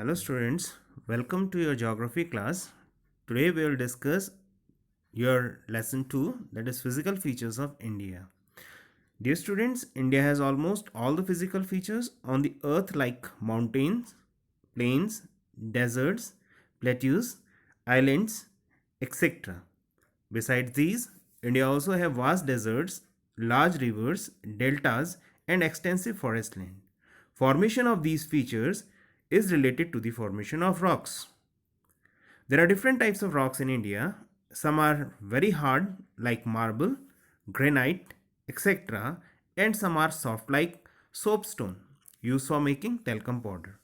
Hello students, welcome to your geography class. Today we will discuss your lesson 2, that is physical features of India. Dear students, India has almost all the physical features on the earth like mountains, plains, deserts, plateaus, islands, etc. Besides these, India also have vast deserts, large rivers, deltas and extensive forest land. Formation of these features is related to the formation of rocks. There are different types of rocks in India. Some are very hard like marble, granite, etc. and some are soft like soapstone used for making talcum powder.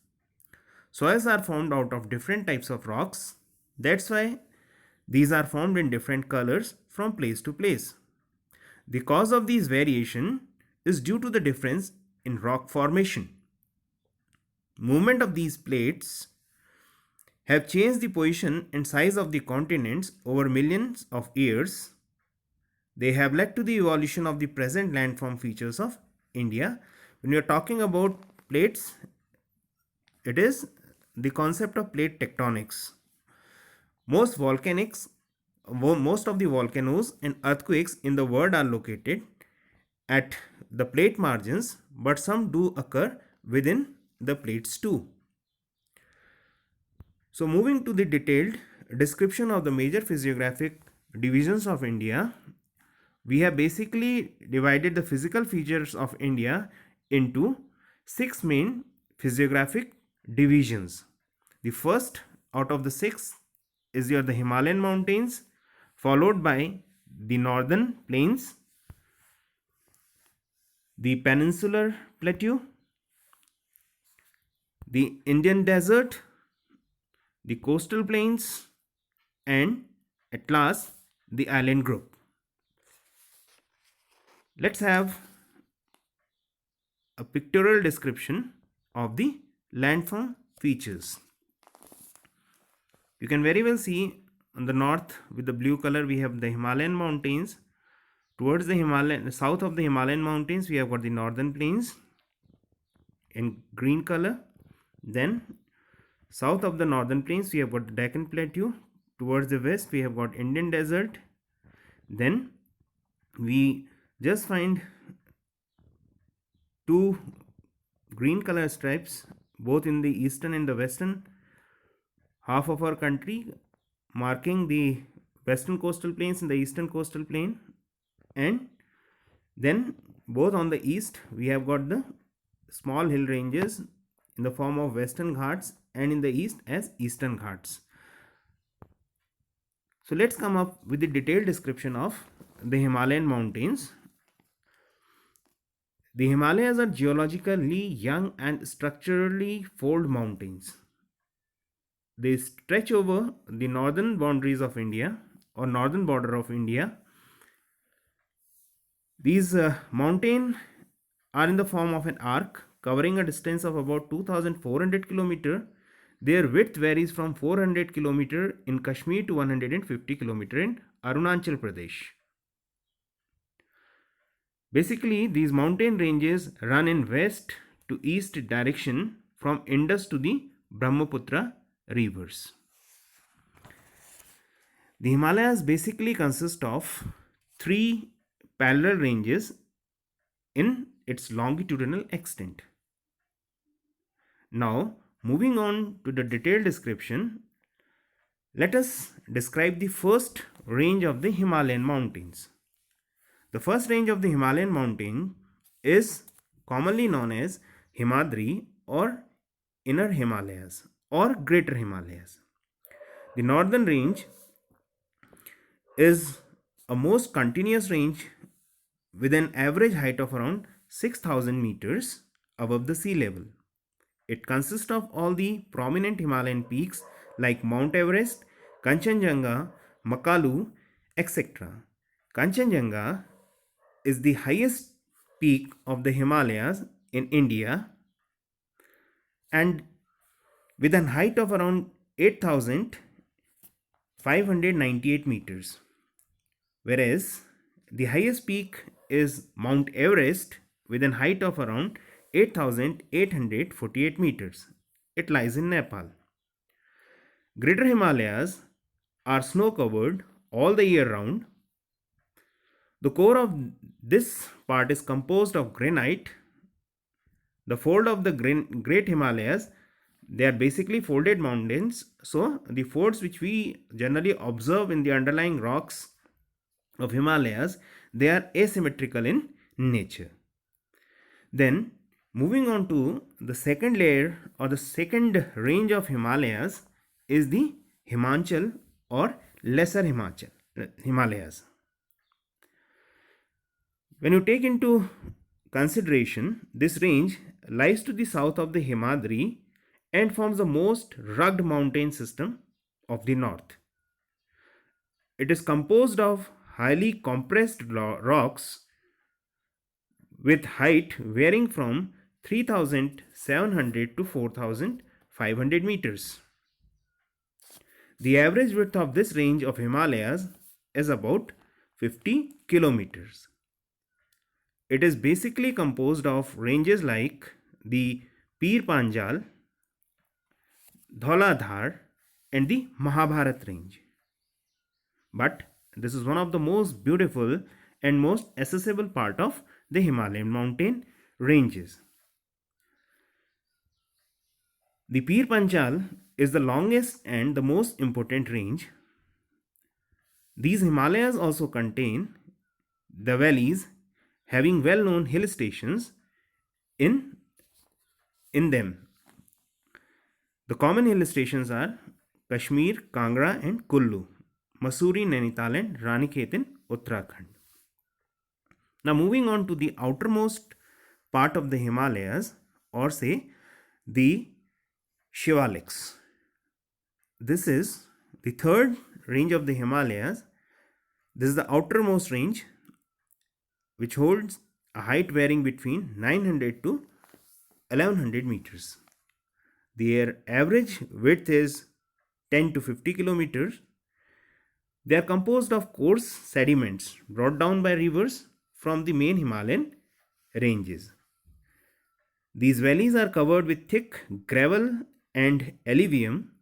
Soils are formed out of different types of rocks. That's why these are formed in different colors from place to place. The cause of these variation is due to the difference in rock formation. Movement of these plates have changed the position and size of the continents over millions of years. They have led to the evolution of the present landform features of India. When you are talking about plates, it is the concept of plate tectonics. Most most of the volcanoes and earthquakes in the world are located at the plate margins, but some do occur within the plates too. So moving to the detailed description of the major physiographic divisions of India, we have basically divided the physical features of India into 6 main physiographic divisions. The first out of the 6 is the Himalayan mountains, followed by the northern plains, the peninsular plateau, the Indian desert, the coastal plains, and at last the island group. Let's have a pictorial description of the landform features. You can very well see on the north with the blue color we have the Himalayan mountains. Towards the Himalayan, south of the Himalayan mountains we have got the northern plains in green color. Then south of the northern plains we have got the Deccan Plateau. Towards the west we have got Indian desert. Then we just find two green color stripes both in the eastern and the western half of our country, marking the western coastal plains and the eastern coastal plain. And then both on the east we have got the small hill ranges in the form of western ghats and in the east as eastern ghats. So let's come up with the detailed description of the Himalayan mountains. The Himalayas are geologically young and structurally fold mountains. They stretch over the northern boundaries of India or northern border of India. These mountains are in the form of an arc covering a distance of about 2400 km. Their width varies from 400 km in Kashmir to 150 km in Arunachal Pradesh. Basically, these mountain ranges run in west to east direction from Indus to the Brahmaputra rivers. The Himalayas basically consist of 3 parallel ranges in its longitudinal extent. Now, moving on to the detailed description, let us describe the first range of the Himalayan mountains. The first range of the Himalayan mountain is commonly known as Himadri or Inner Himalayas or Greater Himalayas. The northern range is a most continuous range with an average height of around 6000 meters above the sea level. It consists of all the prominent Himalayan peaks like Mount Everest, Kanchenjunga, Makalu, etc. Kanchenjunga is the highest peak of the Himalayas in India and with an height of around 8598 meters, whereas the highest peak is Mount Everest with an height of around 8848 meters. it lies in Nepal. Greater Himalayas are snow covered all the year round. The core of this part is composed of granite. The fold of the Great Himalayas, they are basically folded mountains. So the folds which we generally observe in the underlying rocks of Himalayas, they are asymmetrical in nature. Then moving on to the second layer or the second range of Himalayas is the Himachal or Lesser Himalayas. When you take into consideration, this range lies to the south of the Himadri and forms the most rugged mountain system of the north. It is composed of highly compressed rocks with height varying from 3,700 to 4,500 meters. The average width of this range of Himalayas is about 50 kilometers. It is basically composed of ranges like the Pir Panjal, Dhauladhar, and the Mahabharat range. But this is one of the most beautiful and most accessible part of the Himalayan mountain ranges. The Pir Panjal is the longest and the most important range. These Himalayas also contain the valleys having well-known hill stations in them. The common hill stations are Kashmir, Kangra and Kullu, Mussoorie, Nainital and Ranikhet in Uttarakhand. Now moving on to the outermost part of the Himalayas, or say the Shivaliks. This is the third range of the Himalayas. This is the outermost range which holds a height varying between 900 to 1100 meters. Their average width is 10 to 50 kilometers. They are composed of coarse sediments brought down by rivers from the main Himalayan ranges. These valleys are covered with thick gravel and alluvium.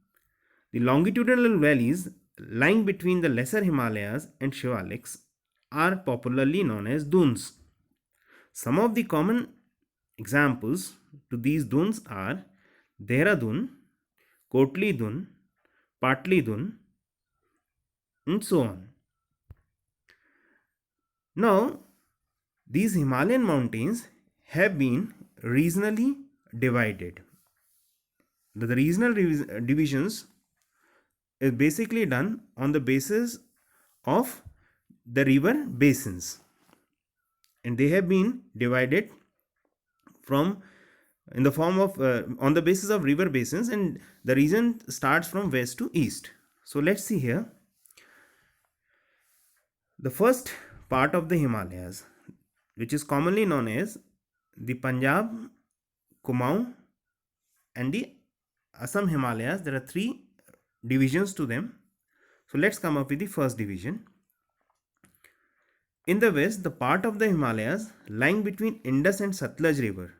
The longitudinal valleys lying between the Lesser Himalayas and Shivaliks are popularly known as dunes. Some of the common examples to these dunes are Dehradun, Kotli Dun, Patli Dun, and so on. Now, these Himalayan mountains have been regionally divided. The regional divisions is basically done on the basis of the river basins, and they have been divided from in the form of on the basis of river basins, and the region starts from west to east. So let's see here. The first part of the Himalayas, which is commonly known as the Punjab, Kumaon and the Assam Himalayas, there are three divisions to them. So let's come up with the first division. In the west, the part of the Himalayas lying between Indus and Satluj river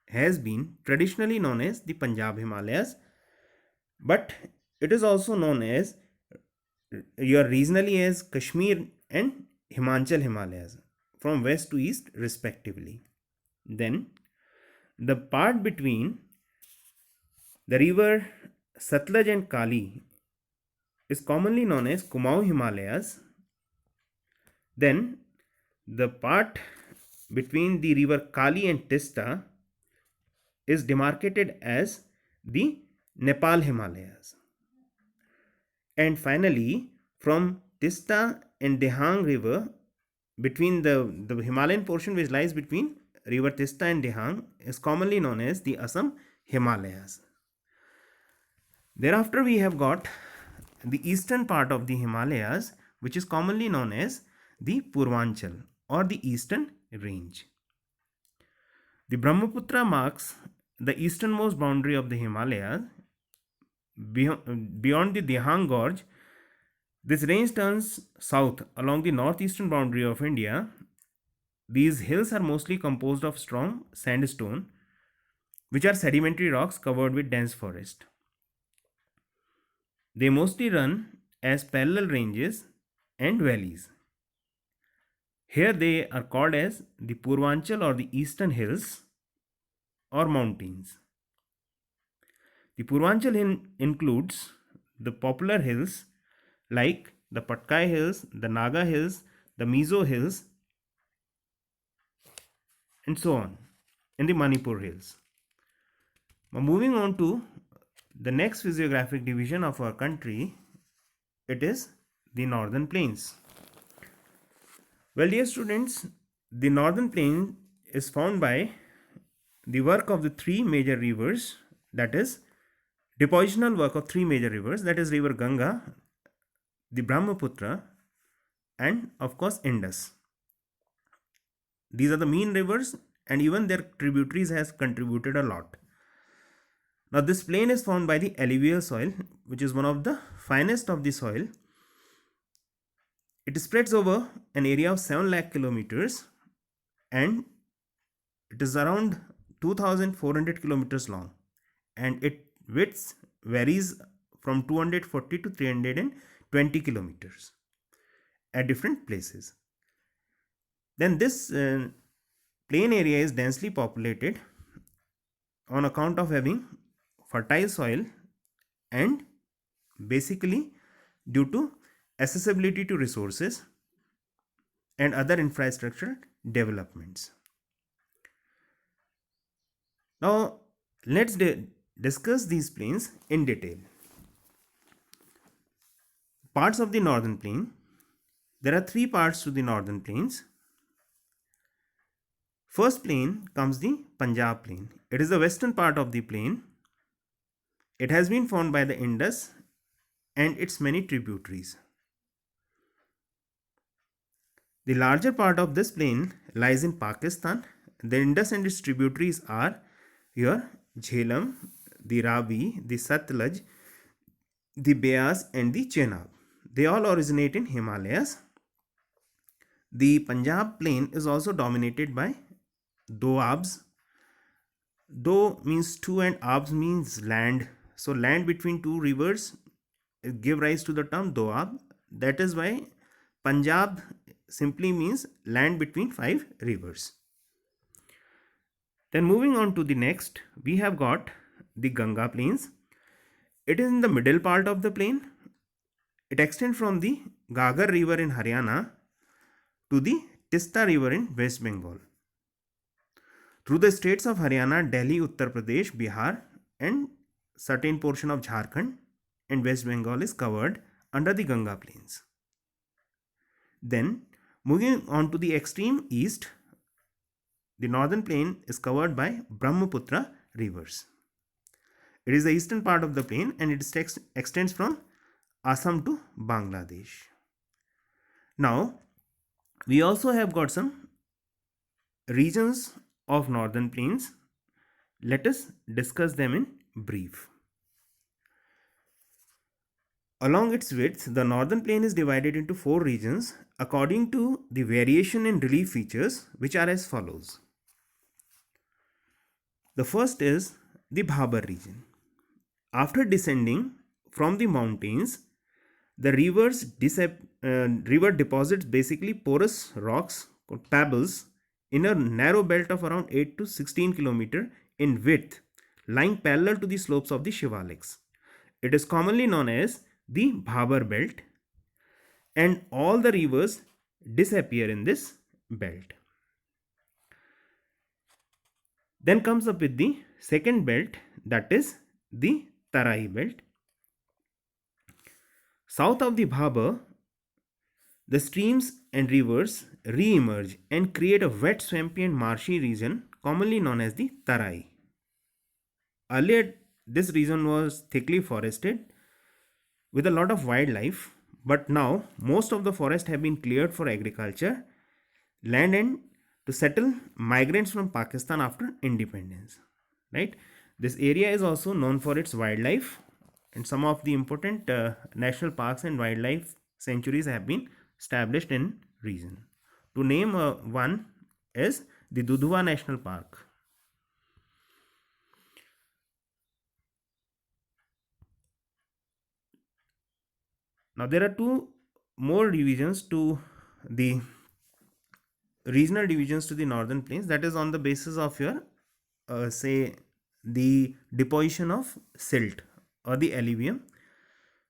has been traditionally known as the Punjab Himalayas, but it is also known as regionally as Kashmir and Himachal Himalayas from west to east respectively. Then the part between the river Satluj and Kali is commonly known as Kumaon Himalayas. Then the part between the river Kali and Tista is demarcated as the Nepal Himalayas. And finally, from Tista and Dehang river, between the Himalayan portion which lies between river Tista and Dehang is commonly known as the Assam Himalayas. Thereafter, we have got the eastern part of the Himalayas, which is commonly known as the Purvanchal or the eastern range. The Brahmaputra marks the easternmost boundary of the Himalayas. Beyond the Dehang Gorge, this range turns south along the northeastern boundary of India. These hills are mostly composed of strong sandstone which are sedimentary rocks covered with dense forest. They mostly run as parallel ranges and valleys. Here they are called as the Purvanchal or the Eastern Hills or mountains. The Purvanchal includes the popular hills like the Patkai Hills, the Naga Hills, the Mizo Hills, and so on, and the Manipur Hills. Now, moving on to the next physiographic division of our country, it is the Northern Plains. Well, dear students, the Northern Plain is found by the work of the three major rivers, that is, depositional work of three major rivers, that is river Ganga, the Brahmaputra, and of course Indus. These are the main rivers, and even their tributaries has contributed a lot. Now this plain is formed by the alluvial soil, which is one of the finest of the soil. It spreads over an area of 7 lakh kilometers and it is around 2400 kilometers long, and its width varies from 240 to 320 kilometers at different places. Then this plain area is densely populated on account of having fertile soil and basically due to accessibility to resources and other infrastructure developments. Now let's discuss these plains in detail. Parts of the northern plain. There are three parts to the northern plains. First plain comes the Punjab plain. It is the western part of the plain. It has been formed by the Indus and its many tributaries. The larger part of this plain lies in Pakistan. The Indus and its tributaries are your Jhelum, the Ravi, the Satluj, the Beas and the Chenab. They all originate in Himalayas. The Punjab plain is also dominated by Doabs. Do means two and abs means land. So land between two rivers give rise to the term Doab. That is why Punjab simply means land between 5 rivers. Then moving on to the next, we have got the Ganga plains. It is in the middle part of the plain. It extends from the Gagar river in Haryana to the Tista river in West Bengal. Through the states of Haryana, Delhi, Uttar Pradesh, Bihar and certain portion of Jharkhand and West Bengal is covered under the Ganga plains. Then moving on to the extreme east, the northern plain is covered by Brahmaputra rivers. It is the eastern part of the plain and it extends from Assam to Bangladesh. Now, we also have got some regions of northern plains. Let us discuss them in brief. Along its width, the northern plain is divided into 4 regions according to the variation in relief features, which are as follows. The first is the Bhabar region. After descending from the mountains, the river deposits basically porous rocks or pebbles in a narrow belt of around 8 to 16 km in width, lying parallel to the slopes of the Shivaliks. It is commonly known as the Bhabar belt, and all the rivers disappear in this belt. Then comes up with the second belt, that is the Tarai belt. South of the Bhabar, the streams and rivers re-emerge and create a wet, swampy and marshy region commonly known as the Tarai. Earlier, this region was thickly forested with a lot of wildlife, but now most of the forest have been cleared for agriculture, land and to settle migrants from Pakistan after independence. Right? This area is also known for its wildlife, and some of the important national parks and wildlife sanctuaries have been established in region. To name one is the Dudhwa National Park. Now there are two more divisions to the regional divisions to the northern plains, that is on the basis of your say the deposition of silt or the alluvium.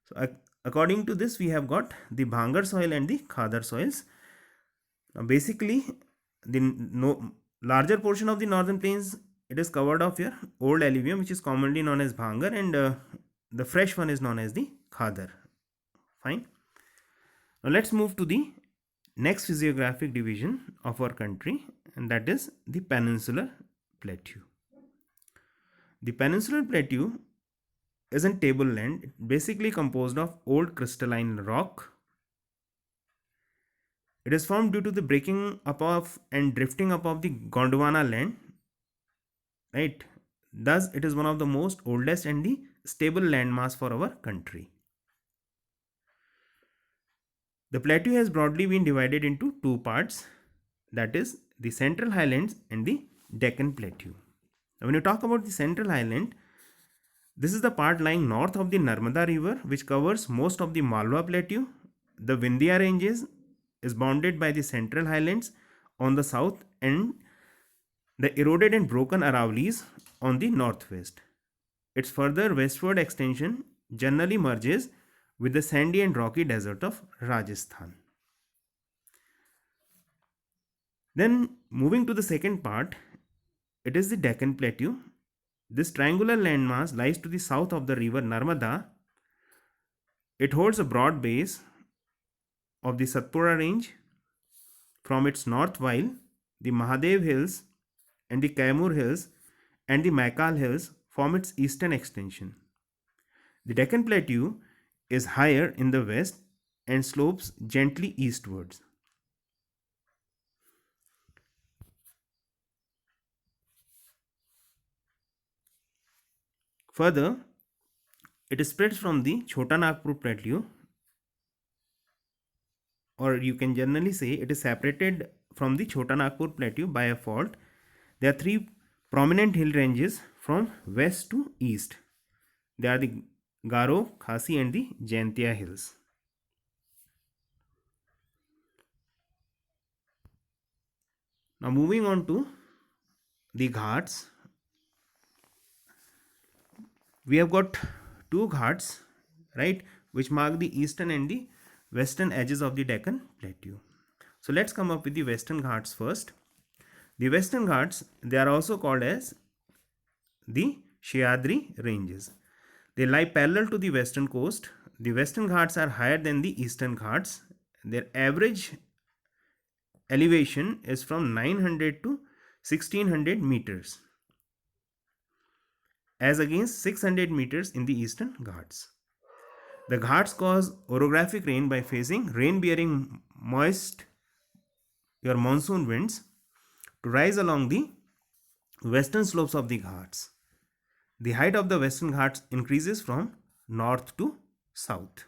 So according to this, we have got the Bhangar soil and the Khadar soils. Now basically the larger portion of the northern plains, it is covered of your old alluvium, which is commonly known as Bhangar, and the fresh one is known as the Khadar. Fine. Now let's move to the next physiographic division of our country, and that is the peninsular plateau. The peninsular plateau is a tableland basically composed of old crystalline rock. It is formed due to the breaking up of and drifting up of the Gondwana land, right? Thus, it is one of the most oldest and the stable landmass for our country. The plateau has broadly been divided into two parts, that is the Central Highlands and the Deccan Plateau. Now, when you talk about the Central Highland, this is the part lying north of the Narmada River, which covers most of the Malwa Plateau. The Vindhya Ranges is bounded by the Central Highlands on the south and the eroded and broken Aravali's on the northwest. Its further westward extension generally merges with the sandy and rocky desert of Rajasthan. Then moving to the second part, it is the Deccan Plateau. This triangular landmass lies to the south of the river Narmada. It holds a broad base of the Satpura range from its north, while the Mahadev Hills and the Kaimur Hills and the Maikal Hills form its eastern extension. The Deccan Plateau is higher in the west and slopes gently eastwards. Further, it spreads from the Chota Nagpur Plateau, or you can generally say it is separated from the Chota Nagpur Plateau by a fault. There are three prominent hill ranges from west to east. They are the Garo, Khasi and the Jaintia hills. Now moving on to the Ghats. We have got two Ghats, right, which mark the eastern and the western edges of the Deccan Plateau. So let's come up with the Western Ghats first. The Western Ghats, they are also called as the Sahyadri ranges. They lie parallel to the western coast. The Western Ghats are higher than the Eastern Ghats. Their average elevation is from 900 to 1600 meters, as against 600 meters in the Eastern Ghats. The Ghats cause orographic rain by facing rain-bearing moist monsoon winds to rise along the western slopes of the Ghats. The height of the Western Ghats increases from north to south.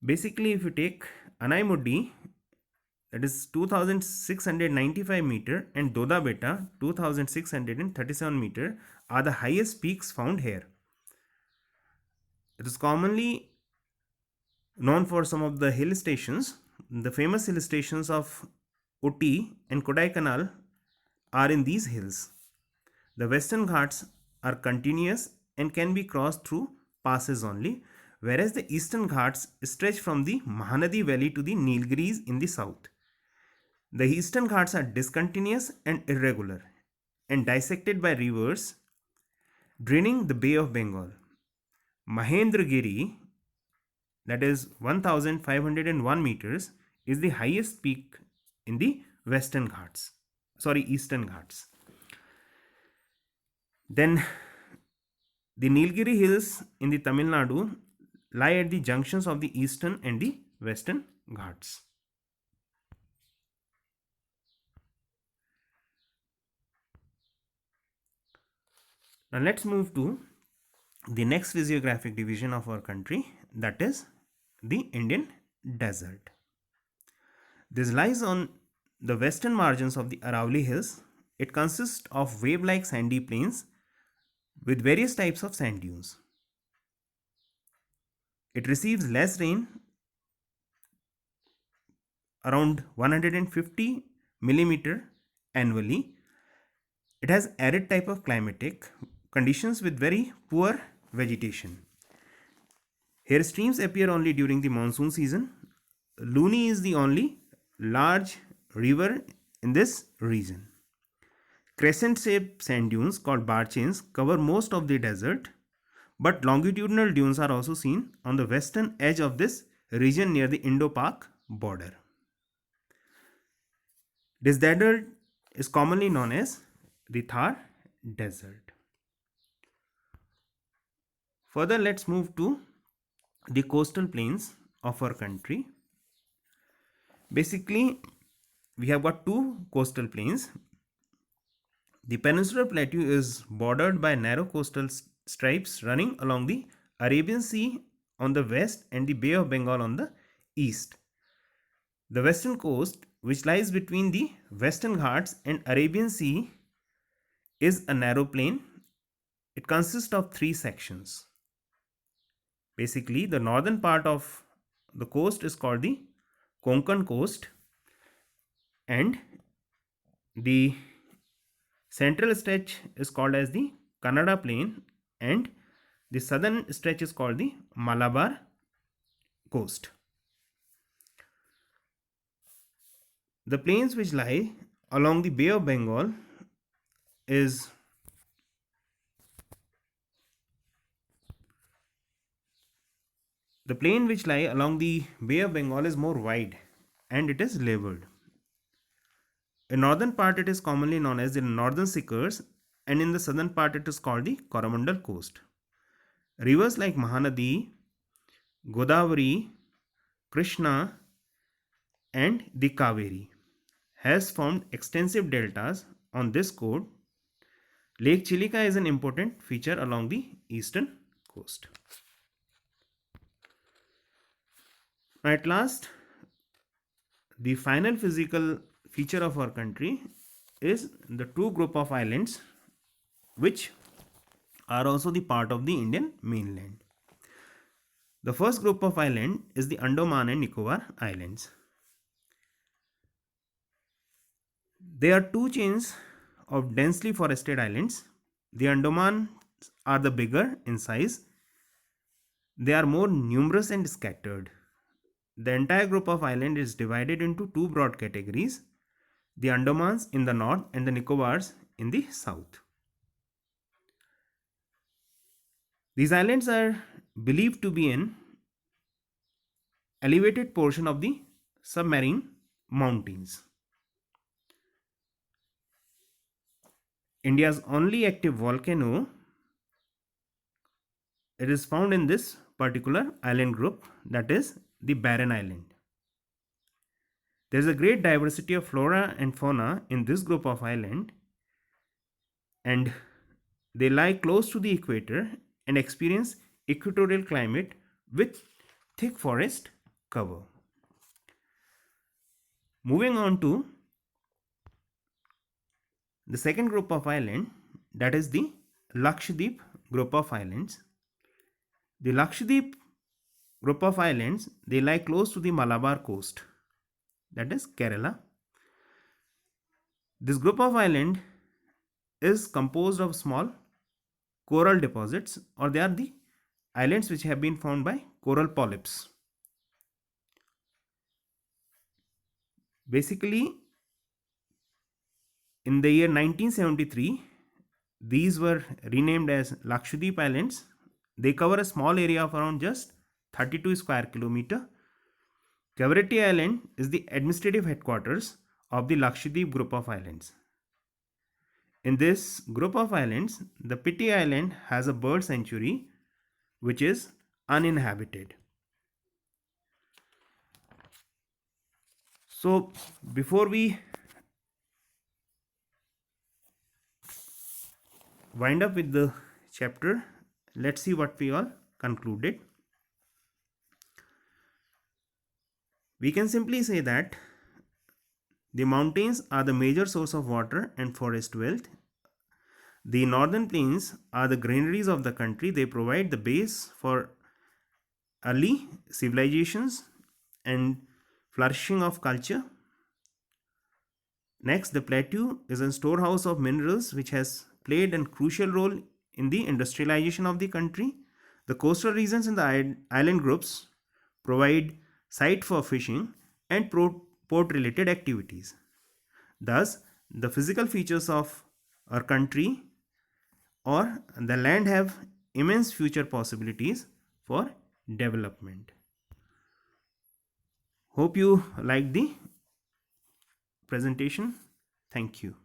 Basically, if you take Anaimudi, that is 2695 meter, and Doda Beta 2637 meter are the highest peaks found here. It is commonly known for some of the hill stations. The famous hill stations of Uti and Kodaikanal are in these hills. The Western Ghats are continuous and can be crossed through passes only, whereas the Eastern Ghats stretch from the Mahanadi Valley to the Nilgiris in the south. The Eastern Ghats are discontinuous and irregular and dissected by rivers draining the Bay of Bengal. Mahendragiri, that is 1501 meters, is the highest peak in the Eastern Ghats. Then the Nilgiri hills in the Tamil Nadu lie at the junctions of the Eastern and the Western Ghats. Now let's move to the next physiographic division of our country, that is the Indian desert. This lies on the western margins of the Aravalli Hills. It consists of wave-like sandy plains with various types of sand dunes. It receives less rain, around 150 millimeter annually. It has arid type of climatic conditions with very poor vegetation. Here streams appear only during the monsoon season. Luni is the only large river in this region. Crescent-shaped sand dunes called bar chains cover most of the desert, but longitudinal dunes are also seen on the western edge of this region near the Indo-Pak border. This desert is commonly known as the Thar Desert. Further, let's move to the coastal plains of our country. Basically, we have got two coastal plains. The peninsular plateau is bordered by narrow coastal stripes running along the Arabian Sea on the west and the Bay of Bengal on the east. The western coast, which lies between the Western Ghats and Arabian Sea, is a narrow plain. It consists of three sections. Basically, the northern part of the coast is called the Konkan coast, and the central stretch is called as the Kannada plain, and the southern stretch is called the Malabar coast. The plains which lie along the Bay of Bengal is the plain which lie along the Bay of Bengal is more wide and it is leveled. In northern part it is commonly known as the Northern Sikkars, and in the southern part it is called the Coromandel coast. Rivers like Mahanadi, Godavari, Krishna and the Kaveri has formed extensive deltas on this coast. Lake Chilika is an important feature along the eastern coast. Now at last, the final physical feature of our country is the two group of islands which are also the part of the Indian mainland. The first group of island is the Andaman and Nicobar Islands. They are two chains of densely forested islands. The Andamans are the bigger in size. They are more numerous and scattered. The entire group of islands is divided into two broad categories: the Andamans in the north and the Nicobars in the south. These islands are believed to be an elevated portion of the submarine mountains. India's only active volcano, it is found in this particular island group, that is the Barren Island. There is a great diversity of flora and fauna in this group of islands, and they lie close to the equator and experience equatorial climate with thick forest cover. Moving on to the second group of islands, that is the Lakshadweep group of islands. The Lakshadweep group of islands, they lie close to the Malabar coast, that is Kerala. This group of islands is composed of small coral deposits, or they are the islands which have been formed by coral polyps. Basically, in the year 1973, these were renamed as Lakshadweep Islands. They cover a small area of around just 32 square kilometer. Kavaratti Island is the administrative headquarters of the Lakshadweep group of islands. In this group of islands, the Piti Island has a bird sanctuary which is uninhabited. So before we wind up with the chapter, let's see what we all concluded. We can simply say that the mountains are the major source of water and forest wealth. The northern plains are the granaries of the country. They provide the base for early civilizations and flourishing of culture. Next, the plateau is a storehouse of minerals which has played a crucial role in the industrialization of the country. The coastal regions in the island groups provide site for fishing and port related activities. Thus, the physical features of our country or the land have immense future possibilities for development. Hope you like the presentation. Thank you.